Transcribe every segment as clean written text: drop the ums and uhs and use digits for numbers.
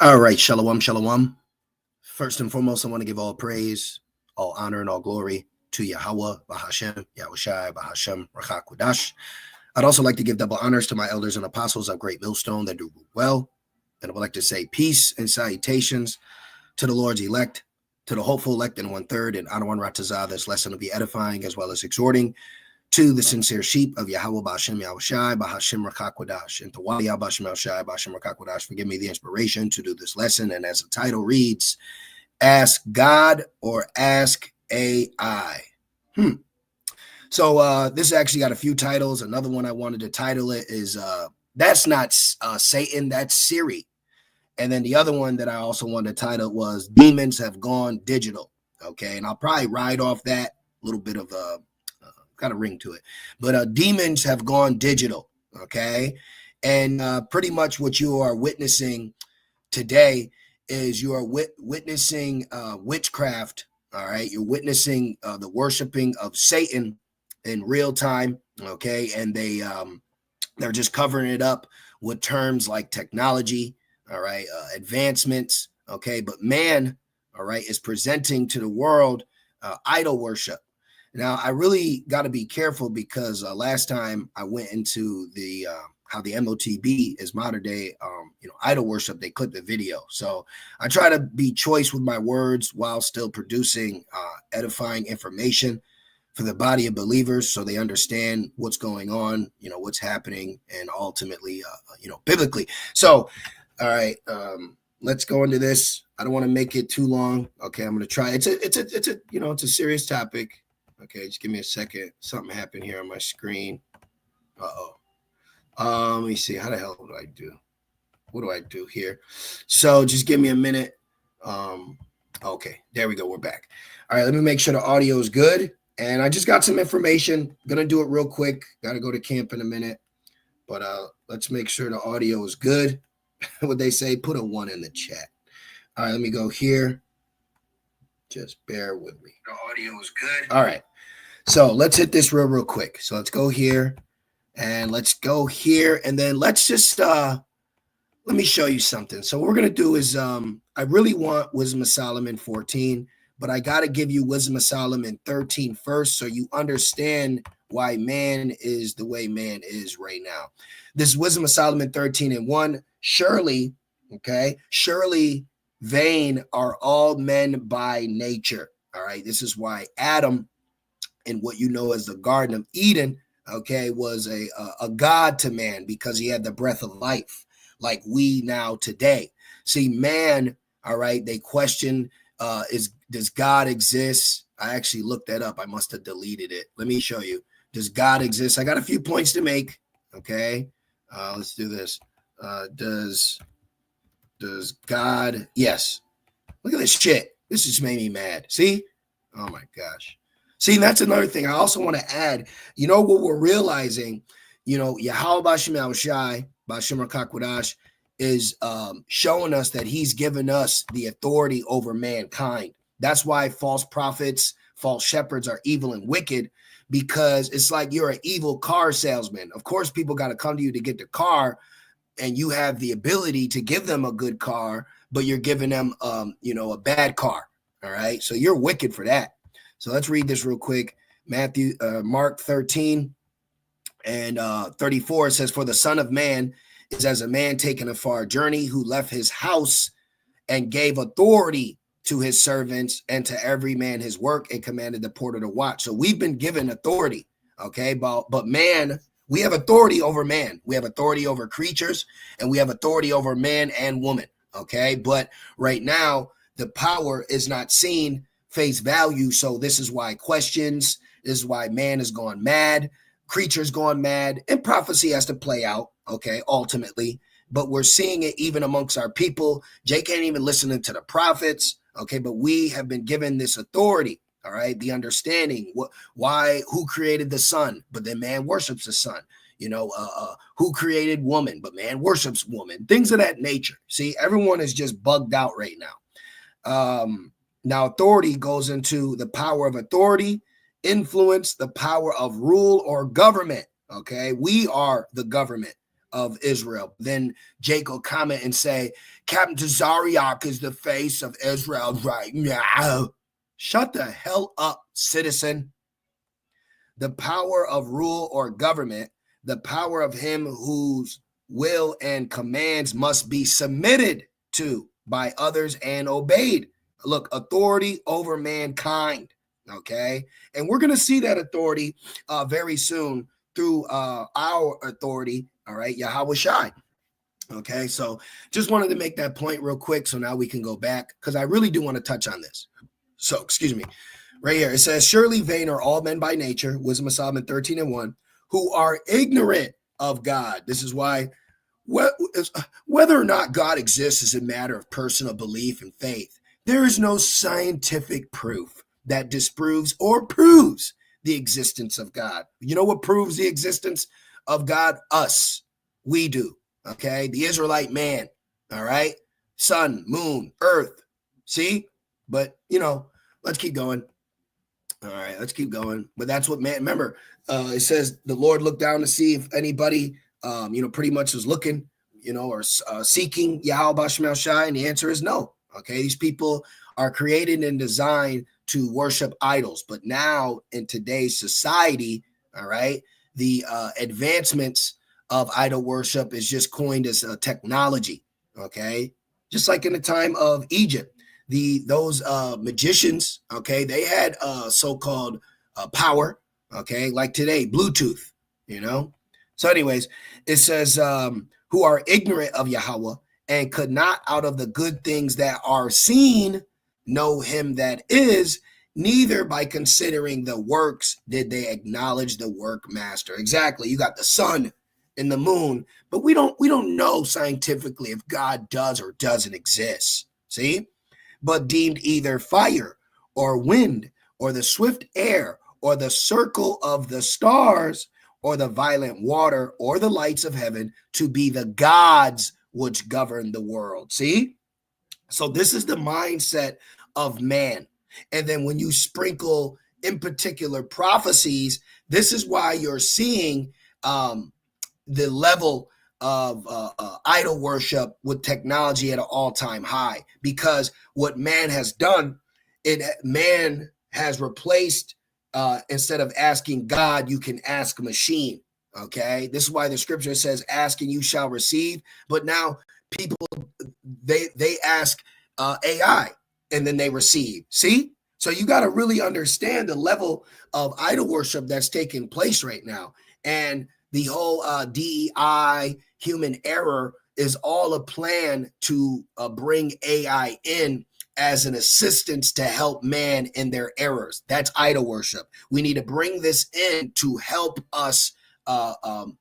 All right, shalom, shalom. First and foremost, I want to give all praise, all honor, and all glory to Yahweh, Bahashem, Yahushai, Bahashem, Rachakwadash. I'd also like to give double honors to my elders and apostles of Great Millstone that do well. And I would like to say peace and salutations to the Lord's elect, to the hopeful elect in 1/3, and Anawan Ratazah. This lesson will be edifying as well as exhorting to the sincere sheep of Yahweh Bashem Yahushai, Bahashem Rakakwadash, and to Wadiah Bashem Yahushai, Bashem Rakakwadash. Forgive me the inspiration to do this lesson. And as the title reads, Ask God or Ask AI. So this actually got a few titles. Another one I wanted to title it is That's Not Satan, That's Siri. And then the other one that I also wanted to title was Demons Have Gone Digital. Okay, and I'll probably ride off that little bit of a kind of ring to it. But demons have gone digital. Okay, and pretty much what you are witnessing today is you are witnessing witchcraft. All right, you're witnessing the worshiping of Satan in real time. Okay, and they're just covering it up with terms like technology. All right, advancements. Okay, but man, all right, is presenting to the world idol worship. Now, I really got to be careful because last time I went into the how the MOTB is modern day, idol worship. They clipped the video, so I try to be choice with my words while still producing edifying information for the body of believers, so they understand what's going on, what's happening, and ultimately, biblically. So, all right, let's go into this. I don't want to make it too long. Okay, I'm going to try. It's a serious topic. Okay, just give me a second. Something happened here on my screen. Let me see. How the hell do I do? What do I do here? So just give me a minute. Okay, there we go. We're back. All right, let me make sure the audio is good. And I just got some information. Gonna do it real quick. Got to go to camp in a minute. But let's make sure the audio is good. What they say, put a 1 in the chat. All right, let me go here. Just bear with me. The audio is good. All right. So let's hit this real quick. So let's go here and let's go here. And then let's just let me show you something. So what we're going to do is I really want Wisdom of Solomon 14, but I got to give you Wisdom of Solomon 13 first so you understand why man is the way man is right now. This Wisdom of Solomon 13:1. Surely, vain are all men by nature. All right. This is why Adam, in what you know as the Garden of Eden, was a god to man because he had the breath of life like we now today. See, man, all right, they question, does God exist? I actually looked that up. I must have deleted it. Let me show you. Does God exist? I got a few points to make. Okay, let's do this. Does God? Yes. Look at this shit. This just made me mad. See? Oh my gosh. See, that's another thing I also want to add. What we're realizing, Yahweh Bashem Yahushai, Bashem Rakakwadash, is showing us that he's given us the authority over mankind. That's why false prophets, false shepherds are evil and wicked, because it's like you're an evil car salesman. Of course, people got to come to you to get the car, and you have the ability to give them a good car, but you're giving them, a bad car. All right. So you're wicked for that. So let's read this real quick. Mark 13 and 34 says, for the Son of Man is as a man taking a far journey who left his house and gave authority to his servants and to every man his work and commanded the porter to watch. So we've been given authority. Okay. But man, we have authority over man. We have authority over creatures, and we have authority over man and woman. Okay. But right now, the power is not seen face value. So this is why questions, this is why man has gone mad, creatures gone mad, and prophecy has to play out. Okay. Ultimately, but we're seeing it even amongst our people. Jay can't even listen to the prophets. Okay. But we have been given this authority. All right. The understanding who created the sun, but then man worships the sun, who created woman, but man worships woman, things of that nature. See, everyone is just bugged out right now. Now authority goes into the power of authority, influence, the power of rule or government. Okay. We are the government of Israel. Then Jake will comment and say, Captain Tazariak is the face of Israel right now. Shut the hell up, citizen. The power of rule or government, the power of him whose will and commands must be submitted to by others and obeyed. Look, authority over mankind. Okay. And we're going to see that authority very soon through our authority. All right. Yahweh Shai. Okay. So just wanted to make that point real quick. So now we can go back because I really do want to touch on this. So, excuse me. Right here, it says, surely vain are all men by nature, Wisdom of Solomon 13:1, who are ignorant of God. This is why whether or not God exists is a matter of personal belief and faith. There is no scientific proof that disproves or proves the existence of God. You know what proves the existence of God? Us. We do. Okay? The Israelite man. All right? Sun, moon, earth. See? But, let's keep going. All right, let's keep going. But that's what man. Remember, it says the Lord looked down to see if anybody, pretty much was looking, or seeking Yahweh Shem Shai, and the answer is no. Okay, these people are created and designed to worship idols, but now in today's society, all right, the advancements of idol worship is just coined as technology. Okay, just like in the time of Egypt. Those magicians, okay, they had so-called power, okay, like today, Bluetooth, So anyways, it says, who are ignorant of Yahweh and could not out of the good things that are seen know him that is, neither by considering the works did they acknowledge the work master. Exactly. You got the sun and the moon, but we don't know scientifically if God does or doesn't exist. See? But deemed either fire or wind or the swift air or the circle of the stars or the violent water or the lights of heaven to be the gods which govern the world. See? So this is the mindset of man. And then when you sprinkle in particular prophecies, this is why you're seeing the level of idol worship with technology at an all-time high, because what man has done, man has replaced, instead of asking God, you can ask a machine. Okay, this is why the scripture says, ask and you shall receive. But now people, they ask AI and then they receive. See? So you got to really understand the level of idol worship that's taking place right now. And the whole DEI, human error, is all a plan to bring AI in as an assistance to help man in their errors. That's idol worship. We need to bring this in to help us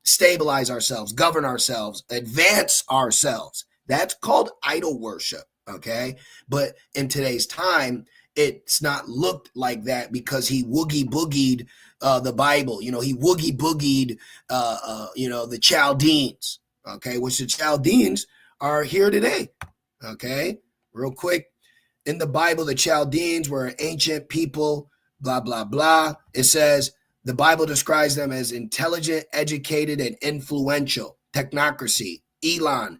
stabilize ourselves, govern ourselves, advance ourselves. That's called idol worship, okay? But in today's time, it's not looked like that because he woogie boogied the Bible. He woogie boogied, the Chaldeans, okay, which the Chaldeans are here today, okay? Real quick, in the Bible, the Chaldeans were an ancient people, blah, blah, blah. It says the Bible describes them as intelligent, educated, and influential. Technocracy, Elon,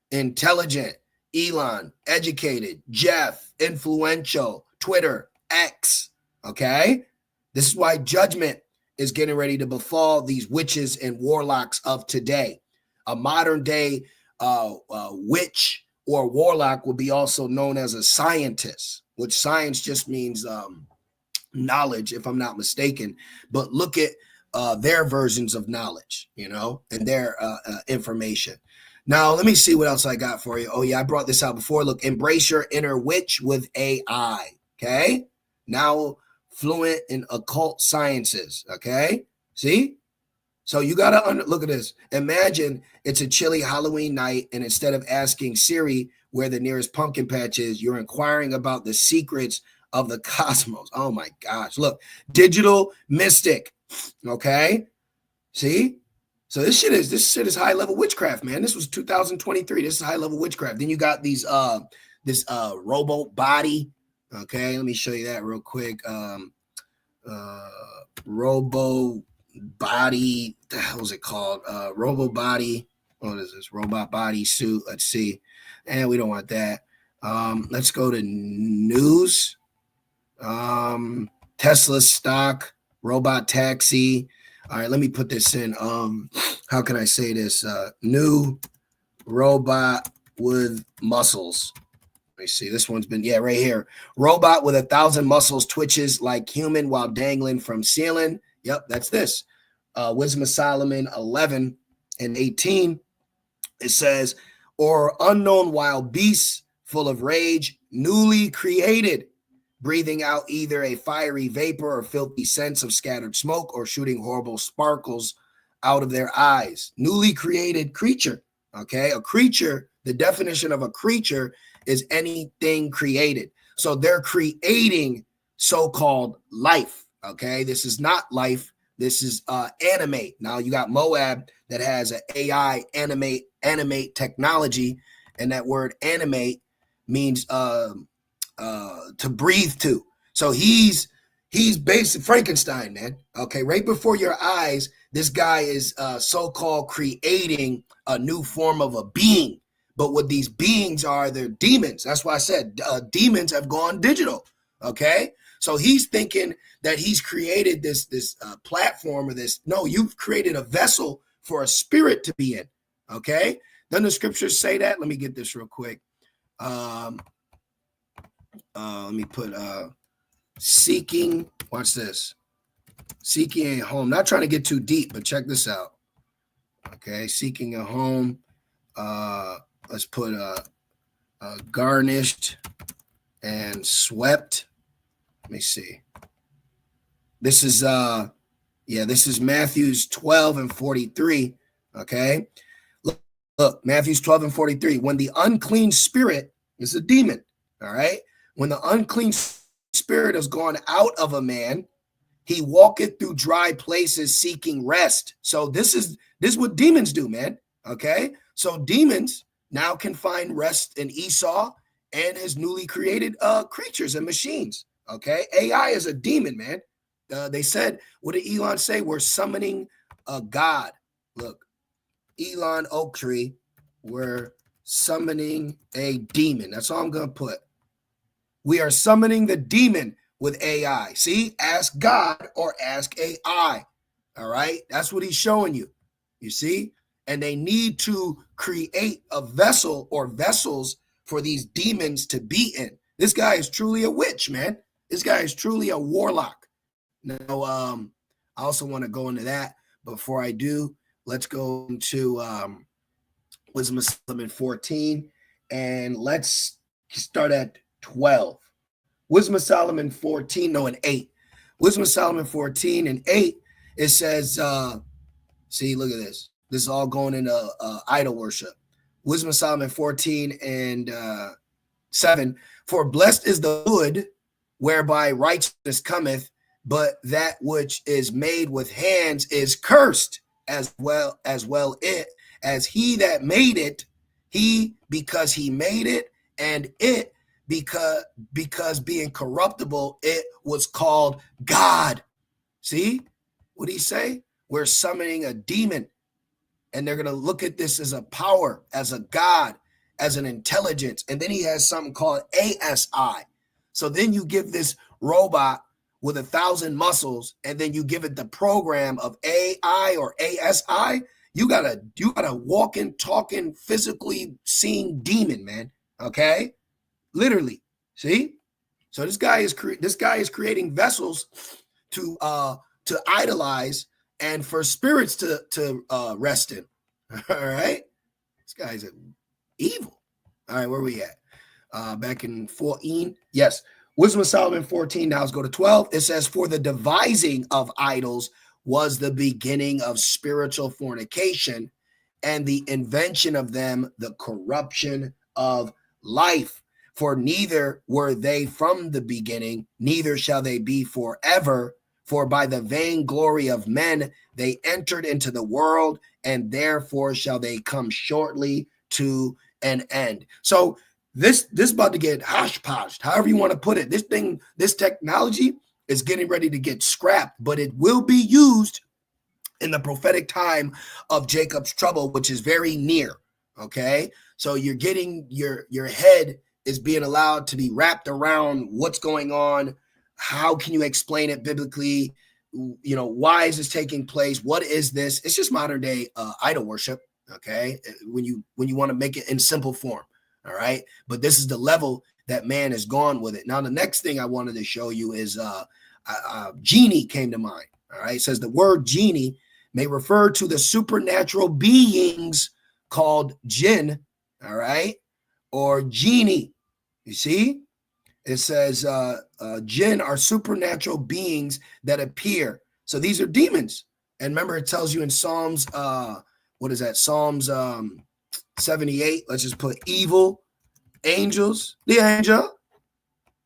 intelligent, Elon, educated, Jeff, influential, Twitter, X, okay? This is why judgment is getting ready to befall these witches and warlocks of today. A modern day witch or warlock would be also known as a scientist, which science just means knowledge, if I'm not mistaken. But look at their versions of knowledge, and their information. Now, let me see what else I got for you. Oh, yeah, I brought this out before. Look, embrace your inner witch with AI, okay? Now fluent in occult sciences, okay? See? So you got to look at this. Imagine it's a chilly Halloween night, and instead of asking Siri where the nearest pumpkin patch is, you're inquiring about the secrets of the cosmos. Oh, my gosh. Look, digital mystic, okay? See? So this shit is high level witchcraft, man. This was 2023. This is high level witchcraft. Then you got these this robo body. Okay, let me show you that real quick. Robo body. The hell is it called? Robo body. What is this? Robot body suit. Let's see. And we don't want that. Let's go to news. Tesla stock, robot taxi. All right, let me put this in. How can I say this? New robot with muscles. Let me see. This one's been, right here. Robot with 1,000 muscles twitches like human while dangling from ceiling. Yep, that's this. Wisdom of Solomon 11 and 18. It says, or unknown wild beasts full of rage, newly created, breathing out either a fiery vapor or filthy scents of scattered smoke or shooting horrible sparkles out of their eyes. Newly created creature. Okay, a creature, the definition of a creature is anything created. So they're creating so-called life. Okay, this is not life. This is animate. Now you got Moab that has an AI animate technology, and that word animate means to breathe to. So he's basic Frankenstein, man. Okay, right before your eyes, this guy is so-called creating a new form of a being. But what these beings are, they're demons. That's why I said demons have gone digital. Okay, so he's thinking that he's created this platform or this. No, you've created a vessel for a spirit to be in. Okay, doesn't the scriptures say that? Let me get this real quick. Let me put seeking. Watch this. Seeking a home. Not trying to get too deep, but check this out. Okay, seeking a home. Let's put garnished and swept. Let me see. This is this is Matthew's 12 and 43. Okay. Look, Matthew's 12 and 43. When the unclean spirit is a demon, all right. When the unclean spirit has gone out of a man, he walketh through dry places seeking rest. So this is what demons do, man. Okay. So demons now can find rest in Esau and his newly created creatures and machines. Okay. AI is a demon, man. They said, what did Elon say? We're summoning a god. Look, Elon Oaktree, we're summoning a demon. That's all I'm going to put. We are summoning the demon with AI. See, ask God or ask AI. All right. That's what he's showing you. You see? And they need to create a vessel or vessels for these demons to be in. This guy is truly a witch, man. This guy is truly a warlock. Now, I also want to go into that. Before I do, let's go into Wisdom of Solomon 14, and let's start at 12. Wisdom of Solomon 14, no, and 8. Wisdom of Solomon 14 and 8, it says, see, look at this. This is all going into idol worship. Wisdom of Solomon 14 and 7. For blessed is the wood whereby righteousness cometh, but that which is made with hands is cursed, as well it as he that made it, he because he made it, and it because being corruptible, it was called God. See what he say? We're summoning a demon. And they're going to look at this as a power, as a God, as an intelligence. And then he has something called ASI. So then you give this robot with 1,000 muscles, and then you give it the program of AI or ASI. You got a walking, talking, physically seeing demon, man. Okay, literally. See, so this guy is creating vessels to idolize and for spirits to rest in. All right. This guy's evil. All right, where we at? Back in 14. Yes. Wisdom of Solomon 14. Now let's go to 12. It says, for the devising of idols was the beginning of spiritual fornication, and the invention of them the corruption of life. For neither were they from the beginning, neither shall they be forever. For by the vainglory of men they entered into the world, and therefore shall they come shortly to an end. So this about to get hosh-poshed, however you want to put it. This technology is getting ready to get scrapped, but it will be used in the prophetic time of Jacob's trouble, which is very near. Okay, so you're getting your head is being allowed to be wrapped around what's going on. How can you explain it biblically? You know, why is this taking place? What is this? It's just modern day idol worship. Okay, when you want to make it in simple form. All right, but this is the level that man has gone with it. Now, the next thing I wanted to show you is genie came to mind. All right, it says the word genie may refer to the supernatural beings called jinn. All right, or genie. You see, it says jinn are supernatural beings that appear. So these are demons. And remember, it tells you in Psalms, what is that? Psalms 78. Let's just put evil angels, the angel,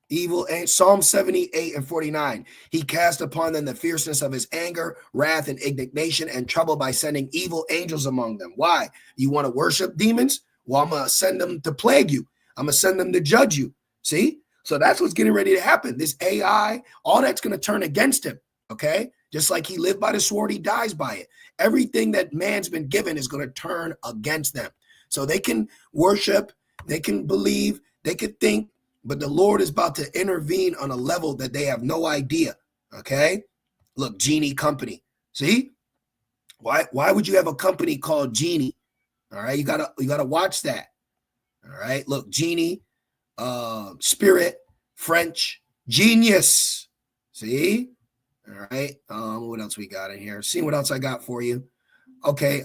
evil, and Psalm 78 and 49. He cast upon them the fierceness of his anger, wrath, and indignation, and trouble by sending evil angels among them. Why? You want to worship demons? Well, I'm going to send them to plague you. I'm going to send them to judge you. See? So that's what's getting ready to happen. This AI, all that's going to turn against him. Okay? Just like he lived by the sword, he dies by it. Everything that man's been given is going to turn against them. So they can worship, they can believe, they can think, but the Lord is about to intervene on a level that they have no idea. Okay? Look, Genie Company. See? Why would you have a company called Genie? All right, you gotta watch that. All right, look, Genie, Spirit, French, Genius. See? All right. What else we got in here? See what else I got for you. Okay.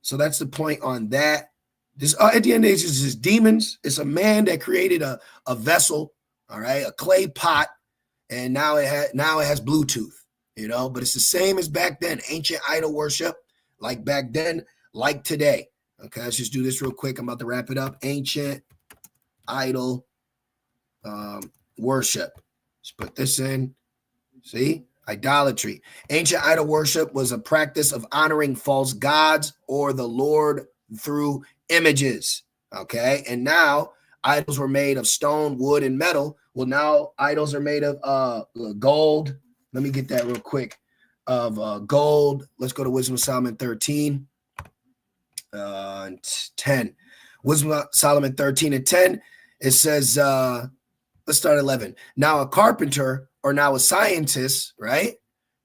So that's the point on that. This at the end of the day, this is demons. It's a man that created a vessel, all right, a clay pot, and now it has Bluetooth, you know, but it's the same as back then, ancient idol worship, like back then, like today. Okay, let's just do this real quick. I'm about to wrap it up. Ancient idol worship. Let's put this in. See? Idolatry. Ancient idol worship was a practice of honoring false gods or the Lord through images. Okay, and now idols were made of stone, wood, and metal. Well, now idols are made of gold. Let me get that real quick. Of gold. Let's go to Wisdom of Solomon 13. 10. Wisdom of Solomon 13 and 10. It says, let's start 11. Now a carpenter, or now a scientist, right?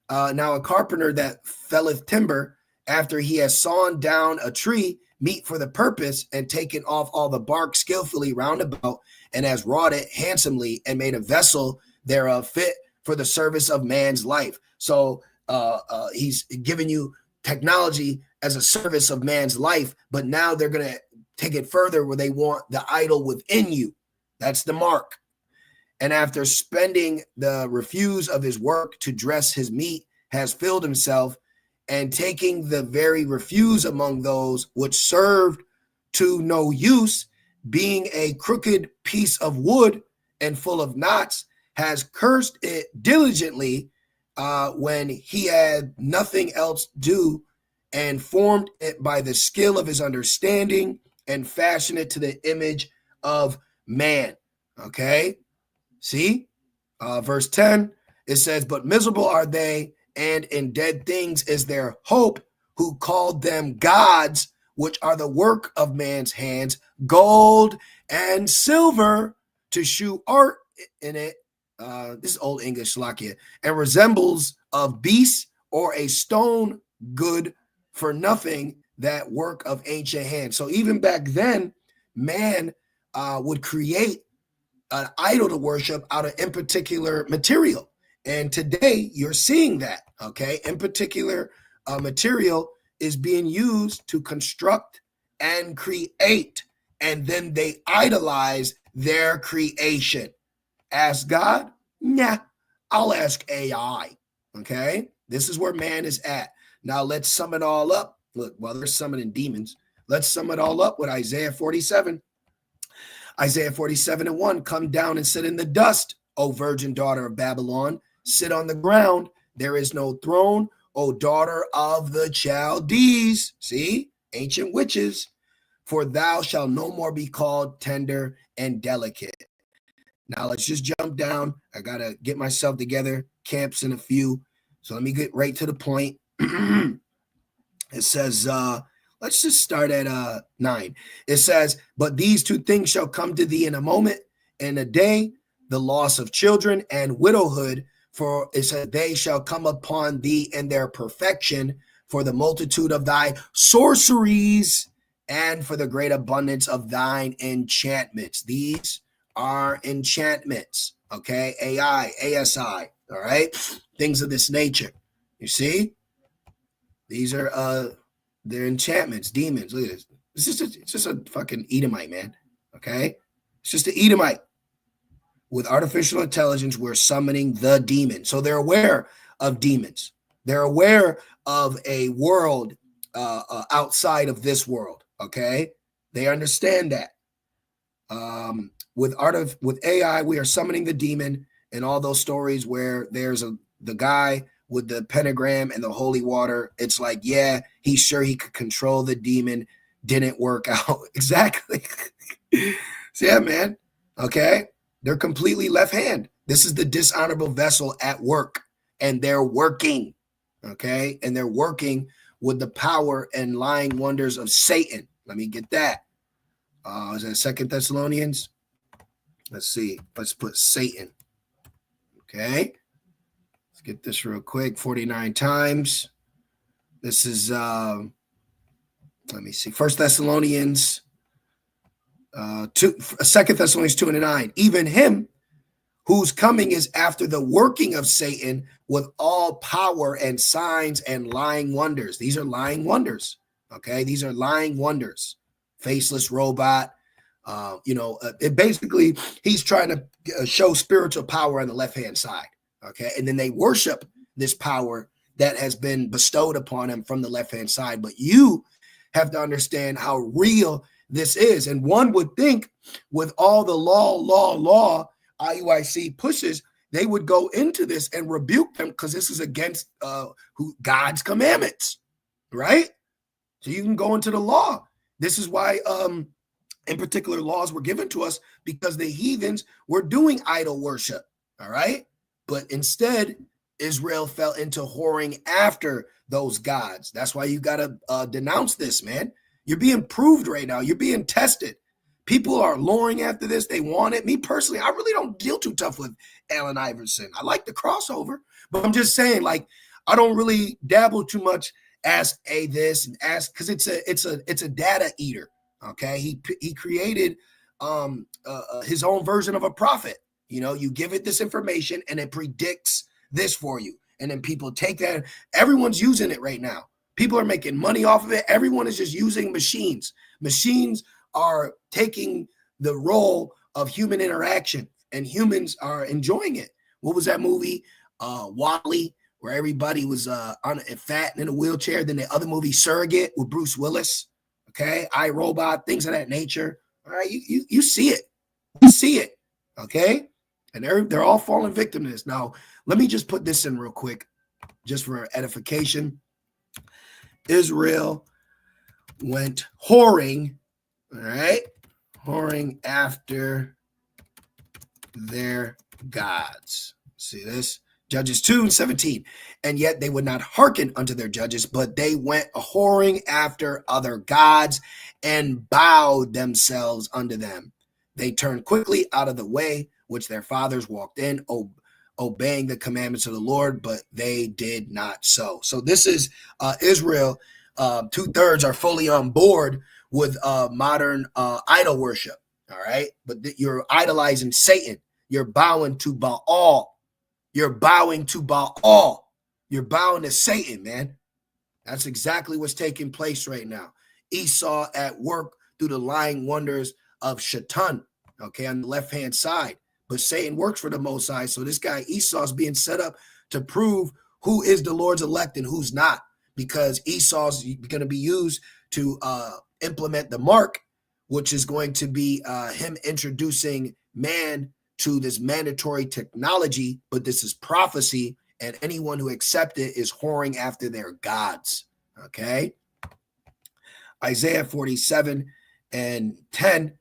Now a carpenter that felleth timber after he has sawn down a tree, meet for the purpose, and taken off all the bark skillfully round about, and has wrought it handsomely, and made a vessel thereof fit for the service of man's life. So he's giving you technology as a service of man's life, but now they're going to take it further where they want the idol within you. That's the mark. And after spending the refuse of his work to dress his meat, has filled himself, and taking the very refuse among those which served to no use, being a crooked piece of wood and full of knots, has cursed it diligently when he had nothing else do, and formed it by the skill of his understanding, and fashioned it to the image of man. Okay? See? Verse 10, it says, but miserable are they, and in dead things is their hope, who called them gods, which are the work of man's hands, gold and silver, to shew art in it. This is Old English, Slakia, and resembles of beasts, or a stone good for nothing, that work of ancient hands. So even back then, man would create an idol to worship out of in particular material. And today you're seeing that, okay? In particular material is being used to construct and create, and then they idolize their creation. Ask God? Nah, I'll ask AI, okay? This is where man is at. Now let's sum it all up. Look, well, they're summoning demons. Let's sum it all up with Isaiah 47. Isaiah 47 and 1, come down and sit in the dust, O virgin daughter of Babylon. Sit on the ground. There is no throne, O daughter of the Chaldees. See, ancient witches. For thou shalt no more be called tender and delicate. Now let's just jump down. I got to get myself together. Camps in a few. So let me get right to the point. It says, let's just start at 9. It says, but these two things shall come to thee in a moment, in a day, the loss of children and widowhood, for it said, they shall come upon thee in their perfection, for the multitude of thy sorceries and for the great abundance of thine enchantments. These are enchantments, okay? AI, ASI, all right? Things of this nature. You see? These are they're enchantments, demons. Look at this. It's just a fucking Edomite, man. Okay? It's just an Edomite. With artificial intelligence, we're summoning the demon. So they're aware of demons. They're aware of a world outside of this world. Okay? They understand that. With AI, we are summoning the demon, and all those stories where there's the guy with the pentagram and the holy water. It's like, yeah, he's sure he could control the demon. Didn't work out. Exactly. So, yeah, man. Okay. They're completely left hand. This is the dishonorable vessel at work, and they're working. Okay. And they're working with the power and lying wonders of Satan. Let me get that. Is that 2 Thessalonians? Let's see. Let's put Satan. Okay. Let's get this real quick. 49 times. This is, let me see. 1 Thessalonians 2 Thessalonians 2:9. Even him whose coming is after the working of Satan with all power and signs and lying wonders. These are lying wonders. Okay. These are lying wonders. Faceless robot. It basically, he's trying to show spiritual power on the left-hand side. Okay. And then they worship this power that has been bestowed upon him from the left-hand side. But you have to understand how real this is. And one would think with all the law IUIC pushes, they would go into this and rebuke them because this is against God's commandments, right? So you can go into the law. This is why in particular laws were given to us, because the heathens were doing idol worship, all right? But instead, Israel fell into whoring after those gods. That's why you got to denounce this, man. You're being proved right now. You're being tested. People are luring after this. They want it. Me personally, I really don't deal too tough with Allen Iverson. I like the crossover, but I'm just saying, like, I don't really dabble too much as this and ask, because it's a data eater. Okay, he created his own version of a prophet. You know, you give it this information and it predicts this for you, and then people take that. Everyone's using it right now. People are making money off of it. Everyone is just using machines. Machines are taking the role of human interaction, and humans are enjoying it. What was that movie, Wall-E, where everybody was fat and in a wheelchair? Then the other movie, Surrogate, with Bruce Willis. Okay, iRobot, things of that nature. All right, you see it. You see it. Okay, and they're all falling victim to this. Now, let me just put this in real quick, just for edification. Israel went whoring, all right, whoring after their gods. See this? Judges 2:17. And yet they would not hearken unto their judges, but they went whoring after other gods and bowed themselves unto them. They turned quickly out of the way which their fathers walked in, obeying the commandments of the Lord, but they did not so. So this is Israel. 2/3 are fully on board with modern idol worship. All right. But you're idolizing Satan. You're bowing to Baal. You're bowing to Baal. You're bowing to Satan, man. That's exactly what's taking place right now. Esau at work through the lying wonders of Shaitan, okay, on the left-hand side. But Satan works for the Most High. So this guy Esau is being set up to prove who is the Lord's elect and who's not, because Esau's going to be used to implement the mark, which is going to be him introducing man to this mandatory technology, but this is prophecy, and anyone who accepts it is whoring after their gods. Okay. Isaiah 47:10.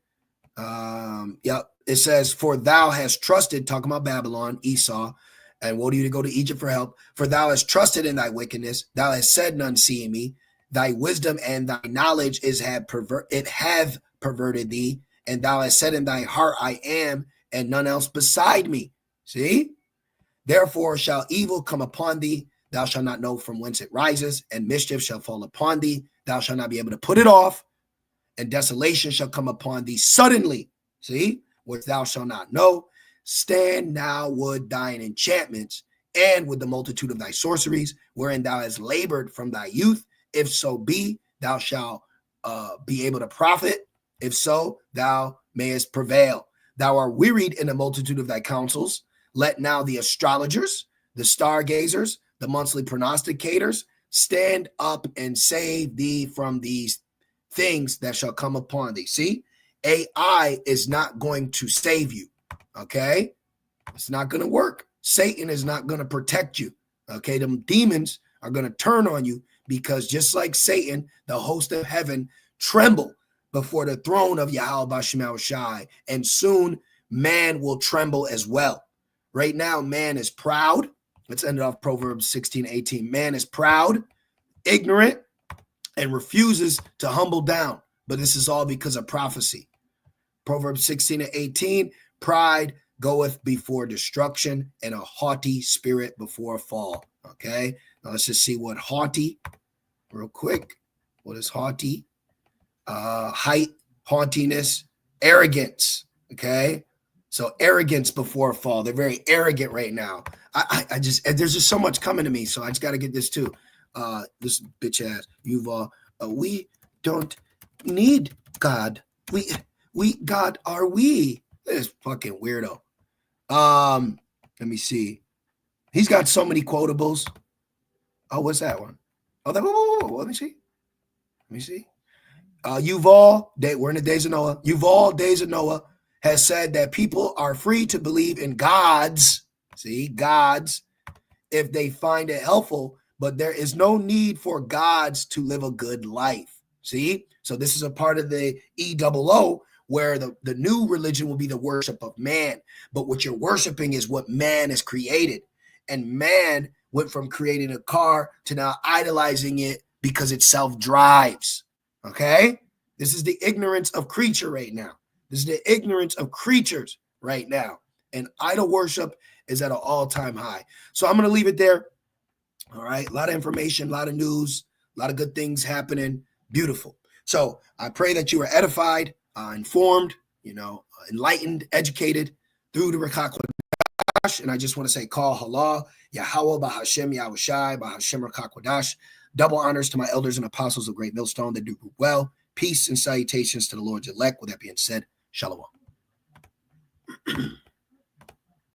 It says, for thou hast trusted, talking about Babylon, Esau, And woe to you to go to Egypt for help, for thou hast trusted in thy wickedness. Thou hast said, none seeing me. Thy wisdom and thy knowledge have perverted thee. And thou hast said in thy heart, I am, and none else beside me. See? Therefore shall evil come upon thee. Thou shalt not know from whence it rises, and mischief shall fall upon thee. Thou shalt not be able to put it off, and desolation shall come upon thee suddenly. See? Which thou shalt not know. Stand now with thine enchantments, and with the multitude of thy sorceries, wherein thou hast labored from thy youth. If so be, thou shalt be able to profit. If so, thou mayest prevail. Thou art wearied in the multitude of thy counsels. Let now the astrologers, the stargazers, the monthly prognosticators stand up and save thee from these things that shall come upon thee. See, AI is not going to save you. Okay, it's not going to work. Satan is not going to protect you. Okay, them demons are going to turn on you, because just like Satan, the host of heaven tremble before the throne of Yahweh Bashem Yahushai, and soon man will tremble as well. Right now, man is proud. Let's end it off Proverbs 16:18. Man is proud, ignorant, and refuses to humble down. But this is all because of prophecy. Proverbs 16:18. Pride goeth before destruction, and a haughty spirit before a fall. Okay, now let's just see what haughty, real quick. What is haughty? Height, haughtiness, arrogance. Okay, so arrogance before a fall. They're very arrogant right now. I just, there's just so much coming to me, so I just got to get this too. This bitch ass Yuval. We don't need God. We God are we? This fucking weirdo. Let me see. He's got so many quotables. Oh, what's that one? Oh, whoa. Let me see. Yuval, we're in the days of Noah. Yuval, days of Noah, has said that people are free to believe in gods. See, gods, if they find it helpful, but there is no need for gods to live a good life. See, so this is a part of the EOO, where the new religion will be the worship of man. But what you're worshiping is what man has created. And man went from creating a car to now idolizing it because it self-drives. Okay? This is the ignorance of creature right now. This is the ignorance of creatures right now. And idol worship is at an all-time high. So I'm going to leave it there. All right? A lot of information, a lot of news, a lot of good things happening. Beautiful. So I pray that you are edified, informed, enlightened, educated through the Ruach HaKodesh. And I just want to say, call halal, Yahweh, Bahashem, Yahushai, Bahashem, Ruach HaKodesh. Double honors to my elders and apostles of Great Millstone that do well. Peace and salutations to the Lord's elect. With that being said, shalom.